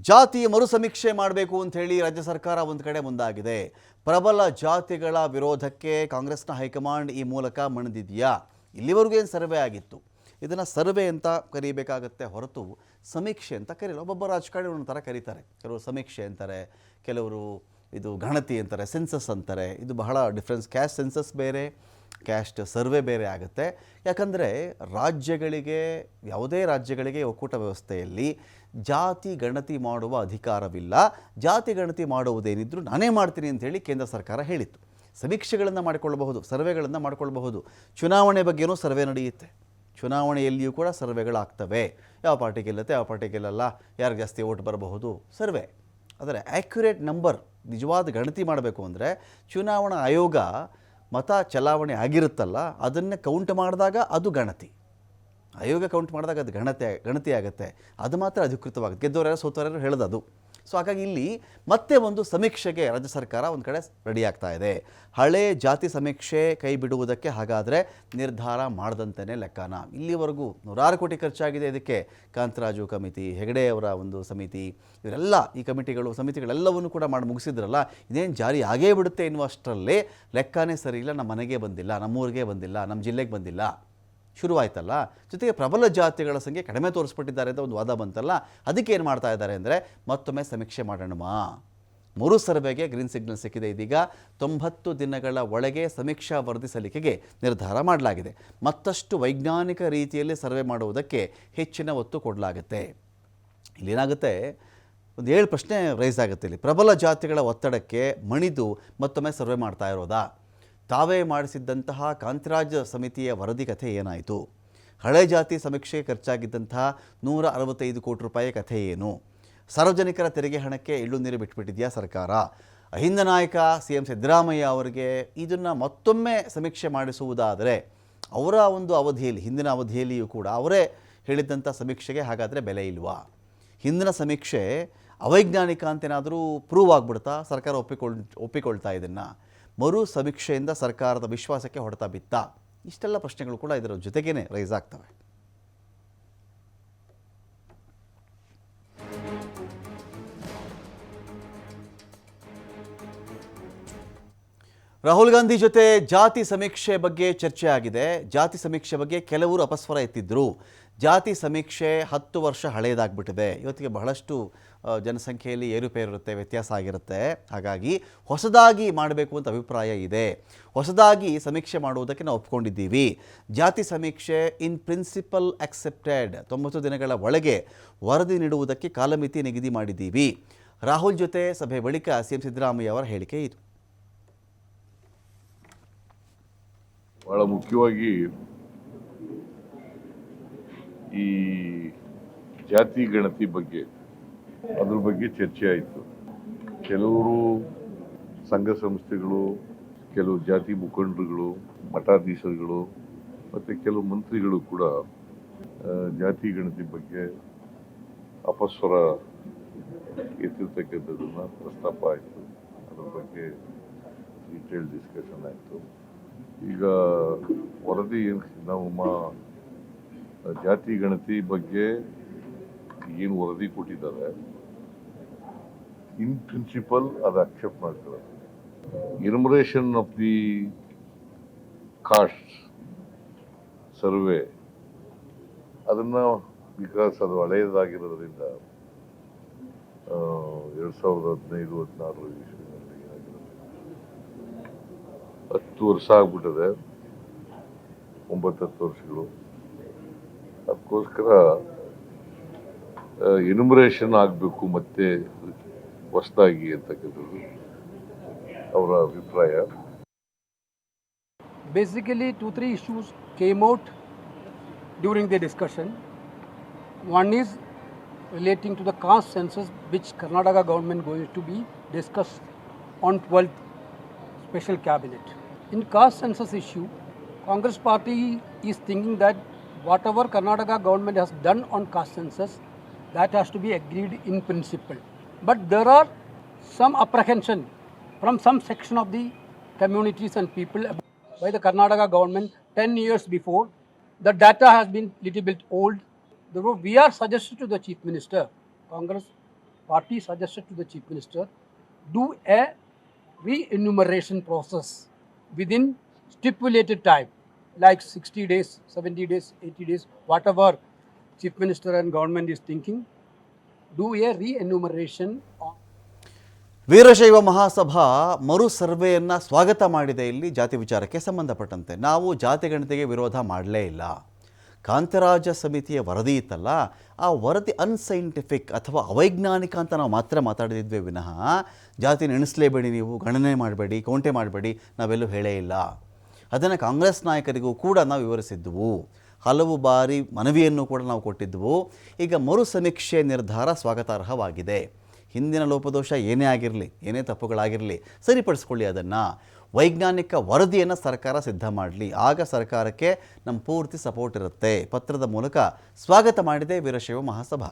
ಜಾತಿ ಮರುಸಮೀಕ್ಷೆ ಮಾಡಬೇಕು ಅಂತ ಹೇಳಿ ರಾಜ್ಯ ಸರ್ಕಾರ ಒಂದು ಕಡೆ ಮುಂದಾಗಿದೆ. ಪ್ರಬಲ ಜಾತಿಗಳ ವಿರೋಧಕ್ಕೆ ಕಾಂಗ್ರೆಸ್ನ ಹೈಕಮಾಂಡ್ ಈ ಮೂಲಕ ಮಣಿದಿದೆಯಾ? ಇಲ್ಲಿವರೆಗೂ ಏನು ಸರ್ವೆ ಆಗಿತ್ತು, ಇದನ್ನು ಸರ್ವೆ ಅಂತ ಕರೀಬೇಕಾಗತ್ತೆ ಹೊರತು ಸಮೀಕ್ಷೆ ಅಂತ ಕರೀಲ್ಲ. ಒಬ್ಬೊಬ್ಬ ರಾಜಕಾರಣಿ ಒಂಥರ ಕರೀತಾರೆ. ಕೆಲವರು ಸಮೀಕ್ಷೆ ಅಂತಾರೆ, ಕೆಲವರು ಇದು ಗಣತಿ ಅಂತಾರೆ, ಸೆನ್ಸಸ್ ಅಂತಾರೆ. ಇದು ಬಹಳ ಡಿಫ್ರೆನ್ಸ್. ಕ್ಯಾಸ್ಟ್ ಸೆನ್ಸಸ್ ಬೇರೆ, ಕ್ಯಾಸ್ಟ್ ಸರ್ವೆ ಬೇರೆ ಆಗುತ್ತೆ. ಯಾಕಂದರೆ ರಾಜ್ಯಗಳಿಗೆ, ಯಾವುದೇ ರಾಜ್ಯಗಳಿಗೆ ಒಕ್ಕೂಟ ವ್ಯವಸ್ಥೆಯಲ್ಲಿ ಜಾತಿ ಗಣತಿ ಮಾಡುವ ಅಧಿಕಾರವಿಲ್ಲ. ಜಾತಿ ಗಣತಿ ಮಾಡುವುದೇನಿದ್ರು ನಾನೇ ಮಾಡ್ತೀನಿ ಅಂಥೇಳಿ ಕೇಂದ್ರ ಸರ್ಕಾರ ಹೇಳಿತ್ತು. ಸಮೀಕ್ಷೆಗಳನ್ನು ಮಾಡಿಕೊಳ್ಳಬಹುದು, ಸರ್ವೆಗಳನ್ನು ಮಾಡಿಕೊಳ್ಳಬಹುದು. ಚುನಾವಣೆ ಬಗ್ಗೆಯೂ ಸರ್ವೆ ನಡೆಯುತ್ತೆ. ಚುನಾವಣೆಯಲ್ಲಿಯೂ ಕೂಡ ಸರ್ವೆಗಳಾಗ್ತವೆ. ಯಾವ ಪಾರ್ಟಿ ಗೆಲ್ಲುತ್ತೆ, ಯಾವ ಪಾರ್ಟಿ ಗೆಲ್ಲಲ್ಲ, ಯಾರಿಗೆ ಜಾಸ್ತಿ ಓಟ್ ಬರಬಹುದು, ಸರ್ವೆ. ಆದರೆ ಆ್ಯಕ್ಯುರೇಟ್ ನಂಬರ್, ನಿಜವಾದ ಗಣತಿ ಮಾಡಬೇಕು ಅಂದರೆ ಚುನಾವಣಾ ಆಯೋಗ ಮತ ಚಲಾವಣೆ ಆಗಿರುತ್ತಲ್ಲ, ಅದನ್ನು ಕೌಂಟ್ ಮಾಡಿದಾಗ ಅದು ಗಣತಿ. ಆಯೋಗ ಕೌಂಟ್ ಮಾಡಿದಾಗ ಅದು ಗಣತಿ ಆಗುತ್ತೆ. ಅದು ಮಾತ್ರ ಅಧಿಕೃತವಾಗುತ್ತೆ. ಗೆದ್ದವರ್ಯಾರು ಸೋತವರ್ಯಾರು ಹೇಳೋದು. ಸೊ ಹಾಗಾಗಿ ಇಲ್ಲಿ ಮತ್ತೆ ಒಂದು ಸಮೀಕ್ಷೆಗೆ ರಾಜ್ಯ ಸರ್ಕಾರ ಒಂದು ಕಡೆ ರೆಡಿ ಆಗ್ತಾ ಇದೆ. ಹಳೆ ಜಾತಿ ಸಮೀಕ್ಷೆ ಕೈ ಬಿಡುವುದಕ್ಕೆ ಹಾಗಾದರೆ ನಿರ್ಧಾರ ಮಾಡದಂತೆಯೇ ಲೆಕ್ಕನ. ಇಲ್ಲಿವರೆಗೂ 100 ಕೋಟಿ ಖರ್ಚಾಗಿದೆ ಇದಕ್ಕೆ. ಕಾಂತರಾಜು ಕಮಿಟಿ, ಹೆಗಡೆ ಅವರ ಒಂದು ಸಮಿತಿ, ಇವರೆಲ್ಲ ಈ ಕಮಿಟಿಗಳು ಸಮಿತಿಗಳೆಲ್ಲವನ್ನೂ ಕೂಡ ಮಾಡಿ ಮುಗಿಸಿದ್ರಲ್ಲ, ಇದೇನು ಜಾರಿ ಆಗೇ ಬಿಡುತ್ತೆ ಎನ್ನುವಷ್ಟರಲ್ಲೇ ಲೆಕ್ಕನೇ ಸರಿ ಇಲ್ಲ. ನಮ್ಮ ಮನೆಗೆ ಬಂದಿಲ್ಲ, ನಮ್ಮೂರಿಗೆ ಬಂದಿಲ್ಲ, ನಮ್ಮ ಜಿಲ್ಲೆಗೆ ಬಂದಿಲ್ಲ, ಶುರುವಾಯ್ತಲ್ಲ. ಜೊತೆಗೆ ಪ್ರಬಲ ಜಾತಿಗಳ ಸಂಖ್ಯೆ ಕಡಿಮೆ ತೋರಿಸ್ಬಿಟ್ಟಿದ್ದಾರೆ ಅಂತ ಒಂದು ವಾದ ಬಂತಲ್ಲ, ಅದಕ್ಕೆ ಏನು ಮಾಡ್ತಾ ಇದ್ದಾರೆ ಅಂದರೆ ಮತ್ತೊಮ್ಮೆ ಸಮೀಕ್ಷೆ ಮಾಡೋಣಮ್ಮ. 3 ಸರ್ವೆಗೆ ಗ್ರೀನ್ ಸಿಗ್ನಲ್ ಸಿಕ್ಕಿದೆ. ಇದೀಗ 90 ದಿನಗಳ ಒಳಗೆ ಸಮೀಕ್ಷಾ ವರದಿ ಸಲ್ಲಿಕೆಗೆ ನಿರ್ಧಾರ ಮಾಡಲಾಗಿದೆ. ಮತ್ತಷ್ಟು ವೈಜ್ಞಾನಿಕ ರೀತಿಯಲ್ಲಿ ಸರ್ವೆ ಮಾಡುವುದಕ್ಕೆ ಹೆಚ್ಚಿನ ಒತ್ತು ಕೊಡಲಾಗುತ್ತೆ. ಇಲ್ಲೇನಾಗುತ್ತೆ, ಒಂದು 7 ಪ್ರಶ್ನೆ ರೈಸ್ ಆಗುತ್ತೆ ಇಲ್ಲಿ. ಪ್ರಬಲ ಜಾತಿಗಳ ಒತ್ತಡಕ್ಕೆ ಮಣಿದು ಮತ್ತೊಮ್ಮೆ ಸರ್ವೆ ಮಾಡ್ತಾ ಇರೋದಾ? ತಾವೇ ಮಾಡಿಸಿದ್ದಂತಹ ಕಾಂತರಾಜ್ ಸಮಿತಿಯ ವರದಿ ಕಥೆ ಏನಾಯಿತು? ಹಳೆ ಜಾತಿ ಸಮೀಕ್ಷೆಗೆ ಖರ್ಚಾಗಿದ್ದಂತಹ 165 ಕೋಟಿ ರೂಪಾಯಿ ಕಥೆ ಏನು? ಸಾರ್ವಜನಿಕರ ತೆರಿಗೆ ಹಣಕ್ಕೆ ಎಳ್ಳು ನೀರು ಬಿಟ್ಬಿಟ್ಟಿದೆಯಾ ಸರ್ಕಾರ? ಅಹಿಂದ ನಾಯಕ CM ಸಿದ್ದರಾಮಯ್ಯ ಅವರಿಗೆ ಇದನ್ನು ಮತ್ತೊಮ್ಮೆ ಸಮೀಕ್ಷೆ ಮಾಡಿಸುವುದಾದರೆ ಅವರ ಒಂದು ಅವಧಿಯಲ್ಲಿ, ಹಿಂದಿನ ಅವಧಿಯಲ್ಲಿಯೂ ಕೂಡ ಅವರೇ ಹೇಳಿದ್ದಂಥ ಸಮೀಕ್ಷೆಗೆ ಹಾಗಾದರೆ ಬೆಲೆ ಇಲ್ವಾ? ಹಿಂದಿನ ಸಮೀಕ್ಷೆ ಅವೈಜ್ಞಾನಿಕ ಅಂತೇನಾದರೂ ಪ್ರೂವ್ ಆಗಿಬಿಡ್ತಾ? ಸರ್ಕಾರ ಒಪ್ಪಿಕೊಳ್ತಾ ಇದನ್ನು? ಮರು ಸಮೀಕ್ಷೆಯಿಂದ ಸರ್ಕಾರದ ವಿಶ್ವಾಸಕ್ಕೆ ಹೊಡೆತ ಬಿತ್ತ? ಇಷ್ಟೆಲ್ಲ ಪ್ರಶ್ನೆಗಳು ಕೂಡ ಇದರ ಜೊತೆಗೇನೆ ರೈಸ್ ಆಗ್ತವೆ. ರಾಹುಲ್ ಗಾಂಧಿ ಜೊತೆ ಜಾತಿ ಸಮೀಕ್ಷೆ ಬಗ್ಗೆ ಚರ್ಚೆ ಆಗಿದೆ. ಜಾತಿ ಸಮೀಕ್ಷೆ ಬಗ್ಗೆ ಕೆಲವರು ಅಪಸ್ವರ ಎತ್ತಿದ್ರು. ಜಾತಿ ಸಮೀಕ್ಷೆ 10 ವರ್ಷ ಹಳೆಯದಾಗ್ಬಿಟ್ಟಿದೆ. ಇವತ್ತಿಗೆ ಬಹಳಷ್ಟು ಜನಸಂಖ್ಯೆಯಲ್ಲಿ ಏರುಪೇರು ಇರುತ್ತೆ, ವ್ಯತ್ಯಾಸ ಆಗಿರುತ್ತೆ. ಹಾಗಾಗಿ ಹೊಸದಾಗಿ ಮಾಡಬೇಕು ಅಂತ ಅಭಿಪ್ರಾಯ ಇದೆ. ಹೊಸದಾಗಿ ಸಮೀಕ್ಷೆ ಮಾಡುವುದಕ್ಕೆ ನಾವು ಒಪ್ಕೊಂಡಿದ್ದೀವಿ. ಜಾತಿ ಸಮೀಕ್ಷೆ ಇನ್ ಪ್ರಿನ್ಸಿಪಲ್ ಅಕ್ಸೆಪ್ಟೆಡ್. 90 ದಿನಗಳ ಒಳಗೆ ವರದಿ ನೀಡುವುದಕ್ಕೆ ಕಾಲಮಿತಿ ನಿಗದಿ ಮಾಡಿದ್ದೀವಿ. ರಾಹುಲ್ ಜೊತೆ ಸಭೆ ಬಳಿಕ CM ಸಿದ್ದರಾಮಯ್ಯ ಅವರ ಹೇಳಿಕೆ ಇದು. ಬಹಳ ಮುಖ್ಯವಾಗಿ ಈ ಜಾತಿ ಗಣತಿ ಬಗ್ಗೆ, ಅದ್ರ ಬಗ್ಗೆ ಚರ್ಚೆ ಆಯಿತು. ಕೆಲವರು ಸಂಘ ಸಂಸ್ಥೆಗಳು, ಕೆಲವು ಜಾತಿ ಮುಖಂಡರುಗಳು, ಮಠಾಧೀಶರುಗಳು ಮತ್ತು ಕೆಲವು ಮಂತ್ರಿಗಳು ಕೂಡ ಜಾತಿ ಗಣತಿ ಬಗ್ಗೆ ಅಪಸ್ವರ ಎತ್ತಿರ್ತಕ್ಕಂಥದ್ದನ್ನು ಪ್ರಸ್ತಾಪ ಆಯಿತು. ಅದ್ರ ಬಗ್ಗೆ ಡೀಟೇಲ್ ಡಿಸ್ಕಷನ್ ಆಯಿತು. ಈಗ ವರದಿ ನಮ್ಮ ಜಾತಿ ಗಣತಿ ಬಗ್ಗೆ ಏನು ವರದಿ ಕೊಟ್ಟಿದ್ದಾರೆ, ಇನ್ ಪ್ರಿನ್ಸಿಪಲ್ ಅದು ಅಕ್ಸೆಪ್ಟ್ ಮಾಡ್ತಾರೆ. Enumeration of the cost survey ಅದನ್ನು, ಬಿಕಾಸ್ ಅದು ಹಳೆಯದಾಗಿರೋದ್ರಿಂದ 2015-16 ಇಸ್ವಿನಲ್ಲಿ ಏನಾಗಿರುತ್ತೆ, 10 ವರ್ಷ ಆಗ್ಬಿಟ್ಟಿದೆ, 9-10 ವರ್ಷಗಳು. ಅದಕ್ಕೋಸ್ಕರ ಎನ್ಯುಮರೇಷನ್ ಆಗಬೇಕು ಮತ್ತೆ ಹೊಸದಾಗಿ ಅಂತಕ್ಕಂಥದ್ದು ಅವರ ಅಭಿಪ್ರಾಯ. Basically 2-3 issues came out during the discussion. One is relating to the caste census, which Karnataka government going to be discussed on 12th special cabinet. In caste census issue, Congress party is thinking that whatever Karnataka government has done on caste census, that has to be agreed in principle. But there are some apprehension from some section of the communities and people by the Karnataka government 10 years before. The data has been little bit old. Therefore, we are suggesting to the Chief Minister, Congress party suggested to the Chief Minister, do a re-enumeration process within stipulated time, like 60 days, 70 days, 80 days, whatever Chief Minister and government is thinking, do a re-enumeration on Veerashaiva Mahasabha ಮರು ಸರ್ವೆಯನ್ನು ಸ್ವಾಗತ ಮಾಡಿದೆ. ಇಲ್ಲಿ ಜಾತಿ ವಿಚಾರಕ್ಕೆ ಸಂಬಂಧಪಟ್ಟಂತೆ ನಾವು ಜಾತಿ ಗಣತಿಗೆ ವಿರೋಧ ಮಾಡಲೇ ಇಲ್ಲ. ಕಾಂತರಾಜ ಸಮಿತಿಯ ವರದಿ ಇತ್ತಲ್ಲ, ಆ ವರದಿ ಅನ್ಸೈಂಟಿಫಿಕ್ ಅಥವಾ ಅವೈಜ್ಞಾನಿಕ ಅಂತ ನಾವು ಮಾತ್ರ ಮಾತಾಡಿದ್ವಿ ವಿನಃ ಜಾತಿ ನೆನೆಸಲೇಬೇಡಿ, ನೀವು ಗಣನೆ ಮಾಡಬೇಡಿ, ಕೌಂಟೆ ಮಾಡಬೇಡಿ ನಾವೆಲ್ಲೂ ಹೇಳೇ ಇಲ್ಲ. ಅದನ್ನು ಕಾಂಗ್ರೆಸ್ ನಾಯಕರಿಗೂ ಕೂಡ ನಾವು ವಿವರಿಸಿದ್ದೆವು. ಹಲವು ಬಾರಿ ಮನವಿಯನ್ನು ಕೂಡ ನಾವು ಕೊಟ್ಟಿದ್ದೆವು. ಈಗ ಮರು ಸಮೀಕ್ಷೆ ನಿರ್ಧಾರ ಸ್ವಾಗತಾರ್ಹವಾಗಿದೆ. ಹಿಂದಿನ ಲೋಪದೋಷ ಏನೇ ಆಗಿರಲಿ, ಏನೇ ತಪ್ಪುಗಳಾಗಿರಲಿ, ಸರಿಪಡಿಸ್ಕೊಳ್ಳಿ. ಅದನ್ನು ವೈಜ್ಞಾನಿಕ ವರದಿಯನ್ನು ಸರ್ಕಾರ ಸಿದ್ಧ ಮಾಡಲಿ, ಆಗ ಸರ್ಕಾರಕ್ಕೆ ನಮ್ಮ ಪೂರ್ತಿ ಸಪೋರ್ಟ್ ಇರುತ್ತೆ. ಪತ್ರದ ಮೂಲಕ ಸ್ವಾಗತ ಮಾಡಿದೆ ವೀರಶೈವ ಮಹಾಸಭಾ.